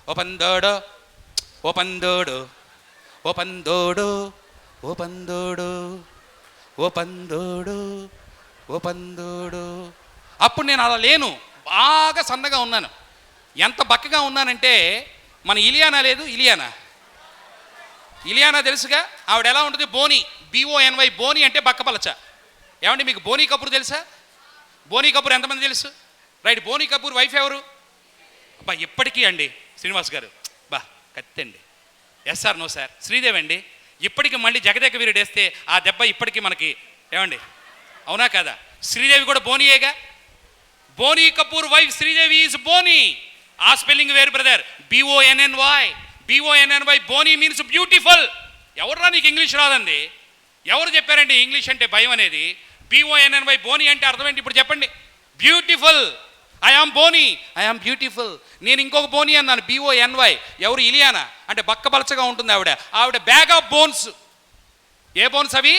Open the door. Open the door. Open the door. Open the door. Open the door. Open the door. అప్పుడు నేను అలా లేను, బాగా సన్నగా ఉన్నాను. ఎంత బక్కగా ఉన్నానంటే, మన ఇలియానా లేదు, ఇలియానా తెలుసుగా, ఆవిడ ఎలా ఉంటుంది? బోని, BONY, బోని అంటే బక్కపలచ. ఏమండి మీకు బోనీ కపూర్ తెలుసా? బోనీ కపూర్ ఎంతమంది తెలుసు? రైట్, బోనీ కపూర్ వైఫ్ ఎవరు? అబ్బా ఇప్పటికీ అండి శ్రీనివాస్ గారు, బా కత్తండి. SR no sir. శ్రీదేవి అండి. ఇప్పటికీ మళ్ళీ జగదేక వీరుడు వేస్తే ఆ దెబ్బ ఇప్పటికీ మనకి, ఏమండి అవునా కదా? శ్రీదేవి కూడా బోనీయేగా. Boney Kapoor wife Sridevi is Boney. ఆ స్పెల్లింగ్ వేరు brother, BONNY. Bonny means beautiful. ఎవర్రా నీకు ఇంగ్లీష్ రాదండి? ఎవరు చెప్పారండి ఇంగ్లీష్ అంటే భయం అనేది? BONNY, బోనీ అంటే అర్థం ఏంటి ఇప్పుడు చెప్పండి? బ్యూటిఫుల్. I am beautiful. నేను ఇంకొక బోనీ అన్నాను, BONY. ఎవరు? ఇలియానా. అంటే బక్కపలచగా ఉంటుంది ఆవిడ bag of bones. A bones అవి?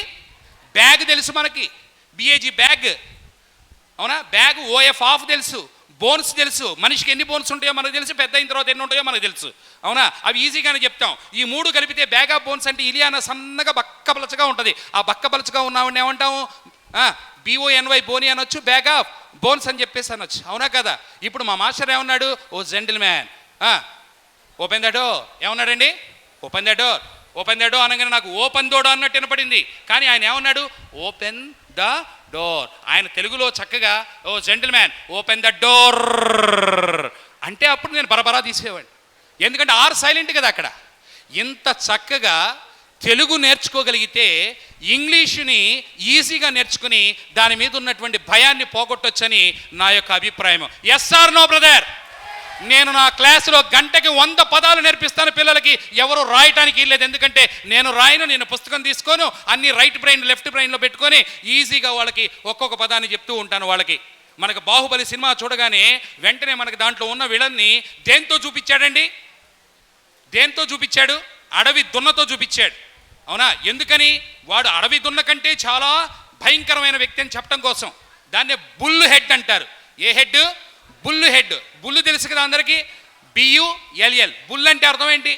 బ్యాగ్ తెలుసు మనకి, BAG బ్యాగ్. అవునా? బ్యాగ్ OF ఆఫ్ తెలుసు, బోన్స్ తెలుసు. మనిషికి ఎన్ని బోన్స్ ఉంటాయో మనకు తెలుసు, పెద్ద అయిన తర్వాత ఎన్ని ఉంటాయో మనకు తెలుసు. అవునా? అవి ఈజీగానే చెప్తాం. ఈ 3 కలిపితే బ్యాగ్ ఆఫ్ బోన్స్ అంటే ఇలియానా సన్నగా బక్కపలచగా ఉంటుంది. ఆ బక్కపలచగా ఉన్నామని ఏమంటాము? BONY, బోనీ అనొచ్చు, బ్యాగ్ ఆఫ్ బోన్స్ అని చెప్పేసి అనొచ్చు. అవునా కదా? ఇప్పుడు మా మాస్టర్ ఏమన్నాడు? O gentleman open the door. ఏమన్నాడండి? Open the door. Open the door అనగానే నాకు ఓపెన్ దోడో అన్నట్టు వినపడింది. కానీ ఆయన ఏమన్నాడు? Open the door. ఆయన తెలుగులో చక్కగా O gentleman open the door అంటే అప్పుడు నేను బరబరా తీసేవాడిని. ఎందుకంటే సైలెంట్ కదా అక్కడ. ఇంత చక్కగా తెలుగు నేర్చుకోగలిగితే ఇంగ్లీషుని ఈజీగా నేర్చుకుని దాని మీద ఉన్నటువంటి భయాన్ని పోగొట్టొచ్చని నా యొక్క అభిప్రాయం. SR no brother? నేను నా క్లాసులో గంటకి 100 పదాలు నేర్పిస్తాను పిల్లలకి. ఎవరు రాయటానికి లేదు, ఎందుకంటే నేను రాయను. నేను పుస్తకం తీసుకోను, అన్ని రైట్ బ్రెయిన్ లెఫ్ట్ బ్రెయిన్లో పెట్టుకొని ఈజీగా వాళ్ళకి ఒక్కొక్క పదాన్ని చెప్తూ ఉంటాను వాళ్ళకి. మనకు బాహుబలి సినిమా చూడగానే వెంటనే మనకి దాంట్లో ఉన్న విలన్ని దేంతో చూపించాడండి? దేంతో చూపించాడు? అడవి దున్నతో చూపించాడు. అవునా? ఎందుకని? వాడు అడవి దున్న కంటే చాలా భయంకరమైన వ్యక్తి అని చెప్పడం కోసం. దాన్నే బుల్ హెడ్ అంటారు. ఏ హెడ్? Bull head. బుల్ తెలుసు కదా అందరికీ, BULL. బుల్ అంటే అర్థం ఏంటి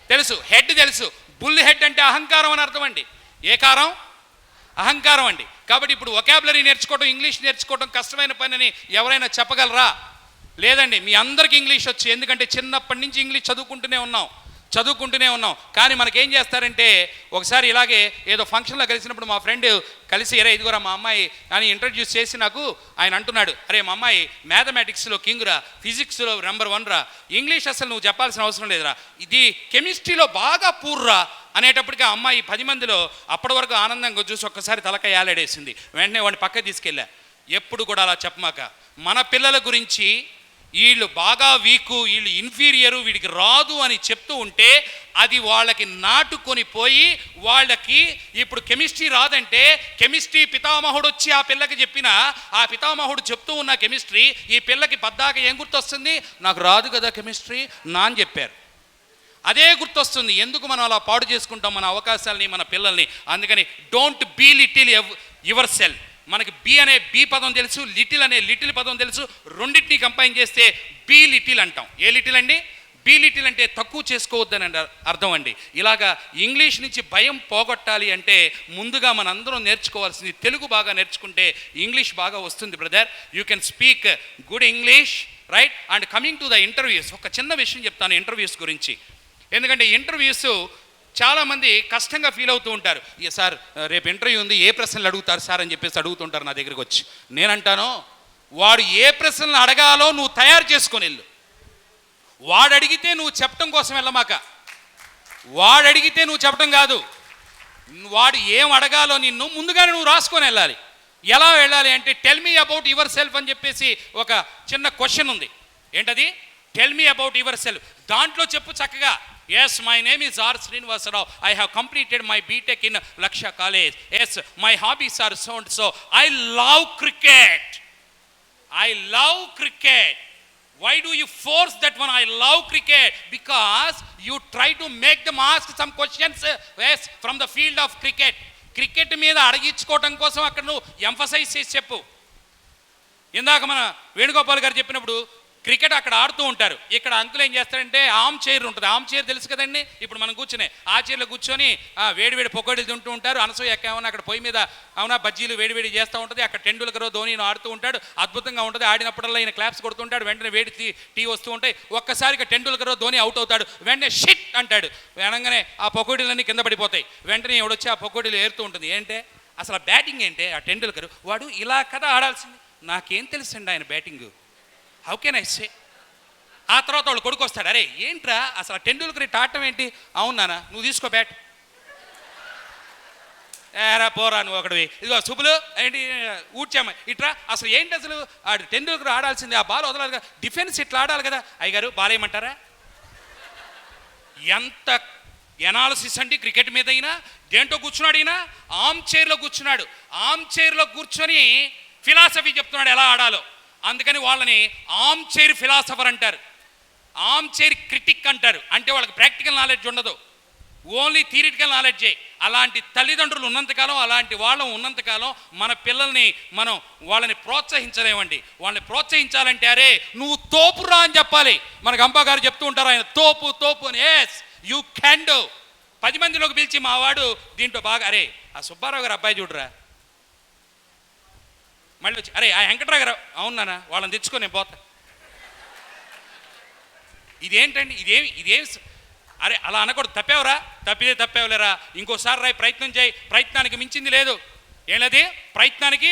తెలుసు, హెడ్ తెలుసు. బుల్ హెడ్ అంటే అహంకారం అని అర్థం అండి. ఏ కారం? అహంకారం అండి. కాబట్టి ఇప్పుడు వొకాబులరీ నేర్చుకోవడం, ఇంగ్లీష్ నేర్చుకోవడం కష్టమైన పని అని ఎవరైనా చెప్పగలరా? లేదండి, మీ అందరికీ ఇంగ్లీష్ వచ్చు. ఎందుకంటే చిన్నప్పటి నుంచి ఇంగ్లీష్ చదువుకుంటూనే ఉన్నాం. కానీ మనకేం చేస్తారంటే, ఒకసారి ఇలాగే ఏదో ఫంక్షన్లో కలిసినప్పుడు మా ఫ్రెండ్ కలిసి ఇదిగోరా మా అమ్మాయి అని ఇంట్రడ్యూస్ చేసి నాకు ఆయన అంటున్నాడు, అరే మా అమ్మాయి మ్యాథమెటిక్స్లో కింగ్ రా, ఫిజిక్స్లో నెంబర్ 1 రా, ఇంగ్లీష్ అసలు నువ్వు చెప్పాల్సిన అవసరం లేదురా, ఇది కెమిస్ట్రీలో బాగా పూర్రా అనేటప్పటికీ ఆ అమ్మాయి 10 మందిలో అప్పటి వరకు ఆనందంగా చూసి ఒక్కసారి తలకాయ ఏలాడేసింది. వెంటనే వాడిని పక్క తీసుకెళ్ళా. ఎప్పుడు కూడా అలా చెప్పమాక. మన పిల్లల గురించి వీళ్ళు బాగా వీకు, వీళ్ళు ఇన్ఫీరియరు, వీడికి రాదు అని చెప్తూ ఉంటే అది వాళ్ళకి నాటుకొని పోయి వాళ్ళకి ఇప్పుడు కెమిస్ట్రీ రాదంటే కెమిస్ట్రీ పితామహుడు వచ్చి ఆ పిల్లకి చెప్పినా ఆ పితామహుడు చెప్తూ ఉన్న కెమిస్ట్రీ ఈ పిల్లకి పద్దాక ఏం గుర్తొస్తుంది? నాకు రాదు కదా కెమిస్ట్రీ నా అని చెప్పారు. అదే గుర్తొస్తుంది. ఎందుకు మనం అలా పాడు చేసుకుంటాం మన అవకాశాలని, మన పిల్లల్ని. అందుకని don't belittle yourself. మనకి బీ అనే బీ పదం తెలుసు, లిటిల్ అనే లిటిల్ పదం తెలుసు. రెండింటిని కంపైన్ చేస్తే బీ లిటిల్ అంటాం. ఏ లిటిల్ అండి? బీ లిటిల్ అంటే తక్కువ చేసుకోవద్దని అర్థం అండి. ఇలాగా ఇంగ్లీష్ నుంచి భయం పోగొట్టాలి అంటే ముందుగా మనందరం నేర్చుకోవాల్సింది తెలుగు బాగా నేర్చుకుంటే ఇంగ్లీష్ బాగా వస్తుంది brother. You can speak good English, right? And coming to the interviews, ఒక చిన్న విషయం చెప్తాను ఇంటర్వ్యూస్ గురించి. ఎందుకంటే ఇంటర్వ్యూస్ చాలామంది కష్టంగా ఫీల్ అవుతూ ఉంటారు. సార్ రేపు ఇంటర్వ్యూ ఉంది, ఏ ప్రశ్నలు అడుగుతారు సార్ అని చెప్పేసి అడుగుతుంటారు నా దగ్గరికి వచ్చి. నేనంటాను, వాడు ఏ ప్రశ్నలు అడగాలో నువ్వు తయారు చేసుకొని వెళ్ళు. వాడు అడిగితే నువ్వు చెప్పడం కోసం వెళ్ళమాక. వాడు అడిగితే నువ్వు చెప్పడం కాదు, వాడు ఏం అడగాలో నిన్ను ముందుగానే నువ్వు రాసుకొని వెళ్ళాలి. ఎలా వెళ్ళాలి అంటే tell me about yourself అని చెప్పేసి ఒక చిన్న క్వశ్చన్ ఉంది. ఏంటది? Tell me about yourself. దాంట్లో చెప్పు చక్కగా, yes my name is R Srinivasarao, I have completed my BTech in Laksha college, yes my hobbies are so and so, I love cricket, I love cricket. Why do you force that one? I love cricket. Because you try to make them ask some questions, yes, from the field of cricket. Cricket మీద అడిగించుకోవటం కోసం అక్కడ నువ్వు ఎంఫసైజ్ చేసి చెప్పు. ఇందాక మన వేణుగోపాల్ గారు చెప్పినప్పుడు క్రికెట్ అక్కడ ఆడుతూ ఉంటారు. ఇక్కడ అంకులు ఏం చేస్తారంటే ఆమ్ చైర్ ఉంటుంది. ఆమ్ చైర్ తెలుసు కదండి. ఇప్పుడు మనం కూర్చునే ఆ చైర్లో కూర్చొని వేడివేడి పొగడీలు తింటూ ఉంటారు. అనసూయ ఏమన్నా అక్కడ పొయ్యి మీద అవునా బజ్జీలు వేడివేడి చేస్తూ ఉంటుంది. అక్కడ టెండూల్కర్ ధోనీని ఆడుతూ ఉంటాడు. అద్భుతంగా ఉంటుంది. ఆడినప్పుడల్లా ఈయన క్లాప్స్ కొడుతుంటాడు. వెంటనే వేడి టీ వస్తూ ఉంటాయి. ఒక్కసారిగా టెండూల్కర్ ధోని అవుట్ అవుతాడు. వెంటనే షిట్ అంటాడు. అనగానే ఆ పొగడీలన్నీ కింద పడిపోతాయి. వెంటనే ఎవడొచ్చి ఆ పొగడీలు ఏరుతూ ఉంటుంది. ఏంటే అసలు బ్యాటింగ్ ఏంటే? ఆ టెండూల్కర్ వాడు ఇలా కదా ఆడాల్సింది. నాకేం తెలుసండి ఆయన batting, how can I say? ఆ తర్వాత వాళ్ళు కొడుకు వస్తాడు, అరే ఏంట్రా అసలు టెండూల్కర్ ఇట్లా ఆడటం ఏంటి? అవునానా, నువ్వు తీసుకో బ్యాట్. ఏరా పోరా నువ్వు ఒకటివి, ఇదిగో సుబ్బులు ఏంటి ఊడ్చామా ఇట్రా. అసలు ఏంటి అసలు ఆ టెండూల్కర్ ఆడాల్సింది, ఆ బాల్ వదలాలి కదా, డిఫెన్స్ ఇట్లా ఆడాలి కదా. అయ్యగారు బాల్ వేయమంటారా? ఎంత ఎనాలిసిస్ అండి క్రికెట్ మీద. అయినా దేంట్లో కూర్చున్నాడు, అయినా ఆమ్ చైర్లో కూర్చున్నాడు. ఆమ్ చైర్లో కూర్చొని ఫిలాసఫీ చెప్తున్నాడు ఎలా ఆడాలో. అందుకని వాళ్ళని ఆమ్ చైర్ ఫిలాసఫర్ అంటారు, ఆమ్ చైర్ క్రిటిక్ అంటారు. అంటే వాళ్ళకి ప్రాక్టికల్ నాలెడ్జ్ ఉండదు, ఓన్లీ థియరిటికల్ నాలెడ్జే. అలాంటి తల్లిదండ్రులు ఉన్నంతకాలం, అలాంటి వాళ్ళం ఉన్నంతకాలం మన పిల్లల్ని మనం వాళ్ళని ప్రోత్సహించలేమండి. వాళ్ళని ప్రోత్సహించాలంటే అరే నువ్వు తోపురా అని చెప్పాలి. మనకు అంబగారు చెప్తూ ఉంటారు, ఆయన తోపు తోపు అని. Yes you can do. 10 మందిలోకి పిలిచి మా వాడు దీంట్లో బాగా, అరే ఆ సుబ్బారావు గారు అబ్బాయి చూడరా, మళ్ళీ వచ్చి అరే ఆ వెంకట్రావు గారు, అవునానా వాళ్ళని తెచ్చుకొని నేను పోతా. ఇదేంటండి, ఇదేం అరే అలా అనకూడదు. తప్పేవరా, తప్పితే తప్పేవలేరా, ఇంకోసారి రాయి, ప్రయత్నం చేయి. ప్రయత్నానికి మించింది లేదు. ఏంటది? ప్రయత్నానికి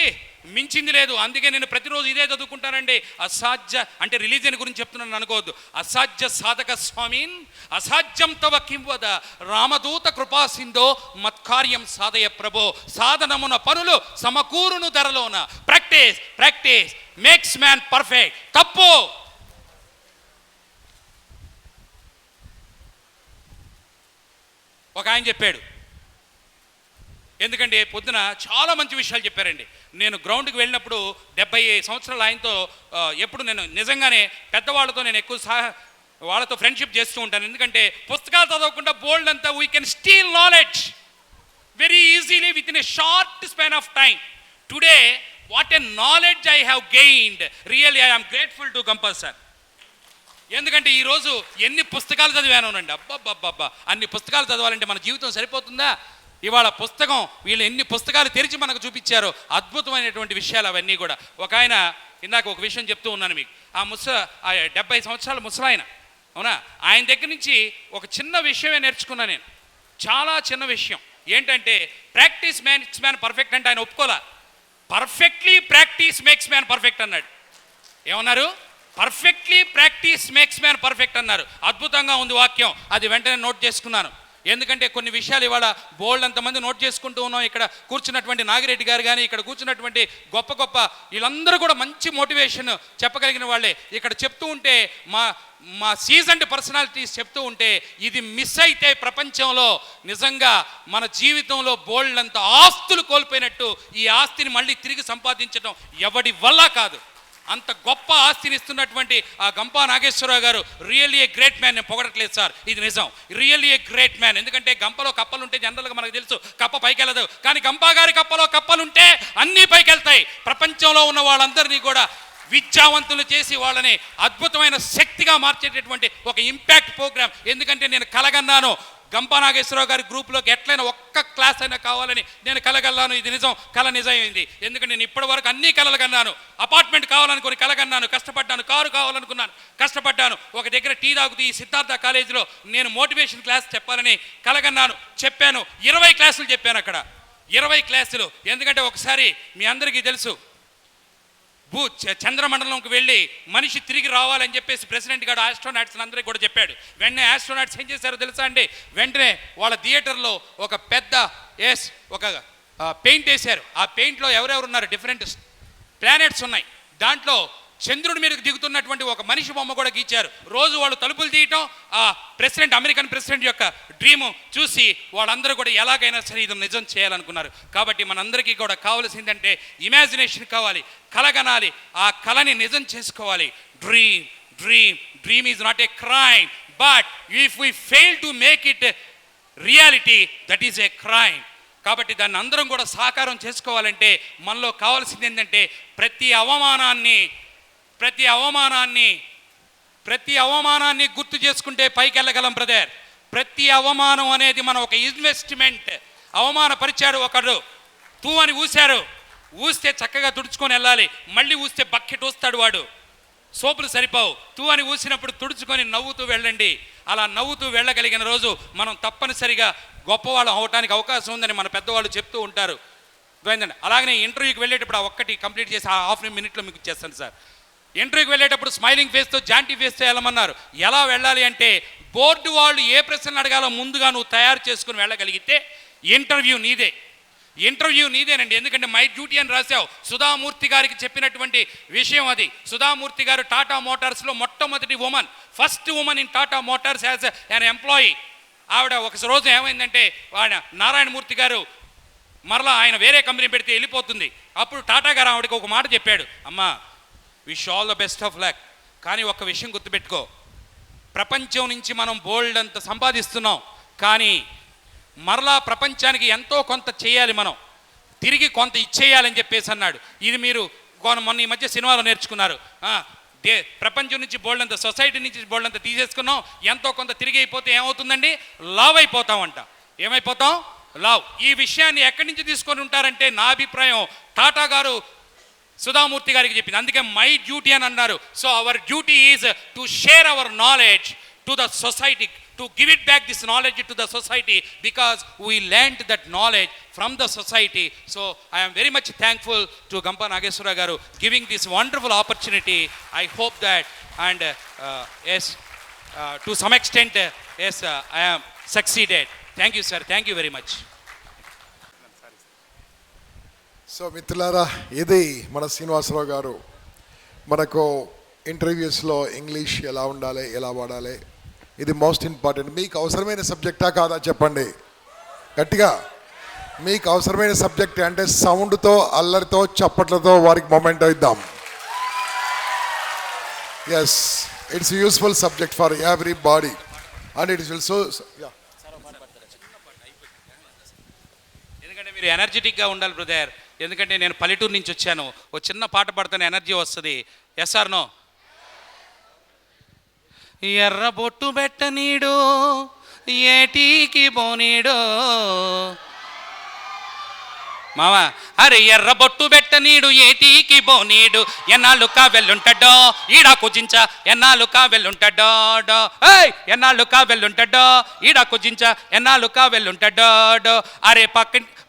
మించింది లేదు. అందుకే నేను ప్రతిరోజు ఇదే చదువుకుంటానండి. అసాధ్య అంటే రిలీజియన్ గురించి చెప్తున్నాను అనుకోవద్దు. అసాధ్య సాధక స్వామిన్ అసాధ్యం తవ కింవద రామదూత కృపా సింధో మత్కార్యం సాధయ ప్రభో. సాధనమున పనులు సమకూరును ధరలోన. Practice practice makes man perfect. తప్పు ఒక ఆయన చెప్పాడు. ఎందుకంటే పొద్దున చాలా మంచి విషయాలు చెప్పారండి. నేను గ్రౌండ్కి వెళ్ళినప్పుడు 70 సంవత్సరాలు ఆయనతో ఎప్పుడు నేను నిజంగానే పెద్దవాళ్ళతో నేను ఎక్కువ వాళ్ళతో ఫ్రెండ్షిప్ చేస్తూ ఉంటాను. ఎందుకంటే పుస్తకాలు చదవకుండా బోల్డ్ అంతా we can steal knowledge very easily within a short span of time. Today what a knowledge I have gained. Really I am grateful to Gampal sir. ఎందుకంటే ఈరోజు ఎన్ని పుస్తకాలు చదివానండి, అబ్బబ్బబ్బబ్బా. అన్ని పుస్తకాలు చదవాలంటే మన జీవితం సరిపోతుందా? ఇవాళ పుస్తకం వీళ్ళు ఎన్ని పుస్తకాలు తెరిచి మనకు చూపించారో అద్భుతమైనటువంటి విషయాలు అవన్నీ కూడా. ఒక ఆయన ఇందాక ఒక విషయం చెప్తూ ఉన్నాను మీకు. ఆ 70 సంవత్సరాల ముసలాయన, అవునా, ఆయన దగ్గర నుంచి ఒక చిన్న విషయమే నేర్చుకున్నా నేను. చాలా చిన్న విషయం ఏంటంటే ప్రాక్టీస్ మేక్స్ మ్యాన్ పర్ఫెక్ట్ అంటే ఆయన ఒప్పుకోలా. Perfectly practice makes man perfect అన్నాడు. ఏమన్నారు? Perfectly practice makes man perfect అన్నారు. అద్భుతంగా ఉంది వాక్యం. అది వెంటనే నోట్ చేసుకున్నాను. ఎందుకంటే కొన్ని విషయాలు ఇవాళ బోల్డ్ అంతమంది నోట్ చేసుకుంటూ ఉన్నాం. ఇక్కడ కూర్చున్నటువంటి నాగిరెడ్డి గారు కానీ, ఇక్కడ కూర్చున్నటువంటి గొప్ప గొప్ప వీళ్ళందరూ కూడా మంచి మోటివేషన్ చెప్పగలిగిన వాళ్ళే. ఇక్కడ చెప్తూ ఉంటే మా సీజన్డ్ పర్సనాలిటీస్ చెప్తూ ఉంటే ఇది మిస్ అయితే ప్రపంచంలో నిజంగా మన జీవితంలో బోల్డ్ అంత ఆస్తులు కోల్పోయినట్టు. ఈ ఆస్తిని మళ్ళీ తిరిగి సంపాదించడం ఎవడి వల్ల కాదు. అంత గొప్ప ఆస్తిని ఇస్తున్నటువంటి ఆ గంపా నాగేశ్వరరావు గారు రియల్లీ ఏ గ్రేట్ మ్యాన్. నేను పొగడట్లేదు సార్, ఇది నిజం, రియల్లీ ఏ గ్రేట్ మ్యాన్. ఎందుకంటే గంపలో కప్పలు ఉంటే జనరల్గా మనకు తెలుసు కప్ప పైకి వెళ్ళదు, కానీ గంపా గారి కప్పలో కప్పలుంటే అన్నీ పైకి వెళ్తాయి. ప్రపంచంలో ఉన్న వాళ్ళందరినీ కూడా విద్యావంతులు చేసి వాళ్ళని అద్భుతమైన శక్తిగా మార్చేటటువంటి ఒక ఇంపాక్ట్ ప్రోగ్రామ్. ఎందుకంటే నేను కలగన్నాను గంపా నాగేశ్వరరావు గారి గ్రూప్లోకి ఎట్లయినా ఒక్క క్లాస్ అయినా కావాలని నేను కలగన్నాను. ఇది నిజం, కళ నిజమైంది. ఎందుకంటే నేను ఇప్పటి వరకు అన్ని కళలు కన్నాను. అపార్ట్మెంట్ కావాలనుకుని కలగన్నాను, కష్టపడ్డాను. కారు కావాలనుకున్నాను, కష్టపడ్డాను. ఒక దగ్గర టీ తాగుతూ ఈ సిద్ధార్థ కాలేజీలో నేను మోటివేషన్ క్లాస్ చెప్పాలని కలగన్నాను, చెప్పాను. 20 క్లాసులు చెప్పాను అక్కడ, 20 క్లాసులు. ఎందుకంటే ఒకసారి మీ అందరికీ తెలుసు, చంద్రమండలంకి వెళ్ళి మనిషి తిరిగి రావాలని చెప్పేసి ప్రెసిడెంట్ గారు ఆస్ట్రోనాట్స్ అందరికీ కూడా చెప్పాడు. వెంటనే ఆస్ట్రోనాట్స్ ఏం చేశారో తెలుసా అండి? వెంటనే వాళ్ళ థియేటర్లో ఒక పెద్ద ఒక పెయింట్ వేశారు. ఆ పెయింట్లో ఎవరెవరు ఉన్నారు, డిఫరెంట్ ప్లానెట్స్ ఉన్నాయి. దాంట్లో చంద్రుడి మీదకి దిగుతున్నటువంటి ఒక మనిషి బొమ్మ కూడా గీచారు. రోజు వాళ్ళు తలుపులు తీయటం, ఆ ప్రెసిడెంట్, అమెరికన్ ప్రెసిడెంట్ యొక్క డ్రీము చూసి వాళ్ళందరూ కూడా ఎలాగైనా సరే ఇది నిజం చేయాలనుకున్నారు. కాబట్టి మనందరికీ కూడా కావాల్సిందంటే ఇమాజినేషన్ కావాలి, కలగనాలి, ఆ కళని నిజం చేసుకోవాలి. Dream dream dream is not a crime, but if we fail to make it reality that is a crime. కాబట్టి దాన్ని అందరం కూడా సాకారం చేసుకోవాలంటే మనలో కావాల్సింది ఏంటంటే ప్రతి అవమానాన్ని గుర్తు చేసుకుంటే పైకి వెళ్ళగలం బ్రదర్. ప్రతి అవమానం అనేది మనం ఒక ఇన్వెస్ట్మెంట్. అవమానపరిచాడు ఒకడు, తూ అని ఊశారు, ఊస్తే చక్కగా తుడుచుకొని వెళ్ళాలి. మళ్ళీ ఊస్తే బకెట్ ఊస్తాడు వాడు, సోపులు సరిపోవు. తూ అని ఊసినప్పుడు తుడుచుకొని నవ్వుతూ వెళ్ళండి. అలా నవ్వుతూ వెళ్ళగలిగిన రోజు మనం తప్పనిసరిగా గొప్పవాళ్ళం అవడానికి అవకాశం ఉందని మన పెద్దవాళ్ళు చెప్తూ ఉంటారు. అలాగనే ఇంటర్వ్యూకి వెళ్ళేటప్పుడు ఆ ఒక్కటి కంప్లీట్ చేసి ఆ హాఫ్ మినిట్లో మీకు ఇచ్చేస్తాను సార్. ఇంటర్వ్యూకి వెళ్ళేటప్పుడు స్మైలింగ్ ఫేస్తో, జాంటీ ఫేస్తో వెళ్ళమన్నారు. ఎలా వెళ్ళాలి అంటే బోర్డు వాళ్ళు ఏ ప్రశ్నలు అడగాలో ముందుగా నువ్వు తయారు చేసుకుని వెళ్ళగలిగితే ఇంటర్వ్యూ నీదేనండి. ఎందుకంటే మై డ్యూటీ అని రాశావు. సుధామూర్తి గారికి చెప్పినటువంటి విషయం అది. సుధామూర్తి గారు టాటా మోటార్స్లో మొట్టమొదటి women, first women in Tata Motors as an employee. ఆవిడ ఒక రోజు ఏమైందంటే ఆయన నారాయణమూర్తి గారు మరలా ఆయన వేరే కంపెనీ పెడితే వెళ్ళిపోతుంది. అప్పుడు టాటా గారు ఆవిడకి ఒక మాట చెప్పాడు, అమ్మా wish all the best of luck, కానీ ఒక్క విషయం గుర్తుపెట్టుకో, ప్రపంచం నుంచి మనం బోల్డ్ అంత సంపాదిస్తున్నాం, కానీ మరలా ప్రపంచానికి ఎంతో కొంత చేయాలి, మనం తిరిగి కొంత ఇచ్చేయాలని చెప్పేసి అన్నాడు. ఇది మీరు మొన్న ఈ మధ్య సినిమాలో నేర్చుకున్నారు. ప్రపంచం నుంచి బోల్డ్ అంత, సొసైటీ నుంచి బోల్డ్ అంత తీసేసుకున్నాం, ఎంతో కొంత తిరిగి అయిపోతే ఏమవుతుందండి, లావ్ అయిపోతామంట. ఏమైపోతాం? లావ్. ఈ విషయాన్ని ఎక్కడి నుంచి తీసుకొని ఉంటారంటే నా అభిప్రాయం టాటా గారు సుధామూర్తి గారికి చెప్పింది. అందుకే మై డ్యూటీ అని అన్నారు. So our duty is to share our knowledge to the society, to give it back this knowledge to the society, because we learned that knowledge from the society. So I am very much thankful to Gampa Nageshwara garu giving this wonderful opportunity. I hope that, and to some extent I am succeeded. Thank you sir, thank you very much. So మిత్రులారా, ఇది మన శ్రీనివాసరావు గారు మనకు ఇంటర్వ్యూస్లో ఇంగ్లీష్ ఎలా ఉండాలి, ఎలా వాడాలి, ఇది మోస్ట్ ఇంపార్టెంట్. మీకు అవసరమైన సబ్జెక్టా కాదా చెప్పండి గట్టిగా. మీకు అవసరమైన సబ్జెక్ట్ అంటే సౌండ్తో, అల్లరితో, చప్పట్లతో వారికి మొమెంట్ ఇద్దాం. Yes, it's useful subject for everybody and it will so. ఎందుకంటే మీరు ఎనర్జెటిక్గా ఉండాలి బ్రదర్. ఎందుకంటే నేను పల్లెటూరు నుంచి వచ్చాను. ఒక చిన్న పాట పాడితేనే ఎనర్జీ వస్తుంది. Yes or no? ఎర్ర బొట్టు పెట్టనీడు, ఏటీకి పోనీడు మావా. అరే ఎర్ర బొట్టు పెట్టనీడు, ఏటీకి పోనీడు, ఎన్నాళ్ళు కావెల్లుంటాడో ఈడా కుజించ, ఎన్నాళ్ళు కావెల్లుంటాడో డో, ఎన్నాళ్ళు కావెల్లుంటాడో ఈడా కుజించ, ఎన్నాళ్ళు కావెల్లుంటాడో. అరే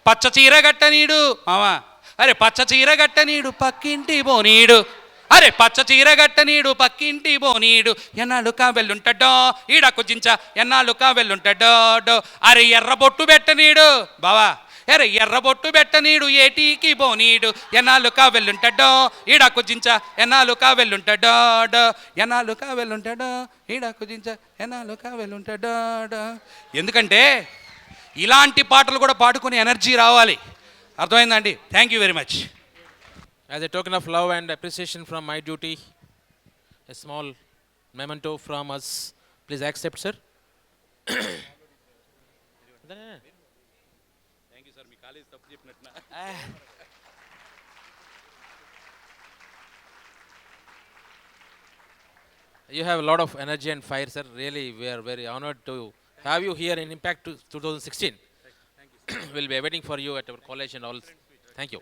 పచ్చ చీర గట్టనీడు మావా, అరే పచ్చ చీర గట్టనీడు, పక్కింటి పోనీడు, అరే పచ్చ చీర గట్టనీడు, పక్కింటి పోనీడు, ఎన్నాళ్ళు కావెల్లుంటాడో ఈడా కుజించ, ఎన్నాళ్ళు కావెల్లుంటాడో డో. అరే ఎర్రబొట్టు పెట్టనీడు బావా, అరే ఎర్రబొట్టు పెట్టనీడు, ఏటీకి పోనీడు, ఎన్నాళ్ళు కావెల్లుంటాడో ఈడా కుజించ, ఎన్నాళ్ళు కావెల్లుంటాడో డో, ఎన్నాళ్ళు కావెల్లుంటాడో ఈడా కుజించ, ఎన్నాళ్ళు కావెల్లుంటాడో డో. ఎందుకంటే ఇలాంటి పాటలు కూడా పాడుకునే ఎనర్జీ రావాలి. అర్థమైందండి? Thank you very much. As a token of love and appreciation from my duty, a small memento from us. Please accept, sir. Thank you sir me college తప్పు చెప్పినట్టున You have a lot of energy and fire, sir. Really, we are very honored to have you here in Impact 2016. We'll be waiting for you at our college and all. Thank you.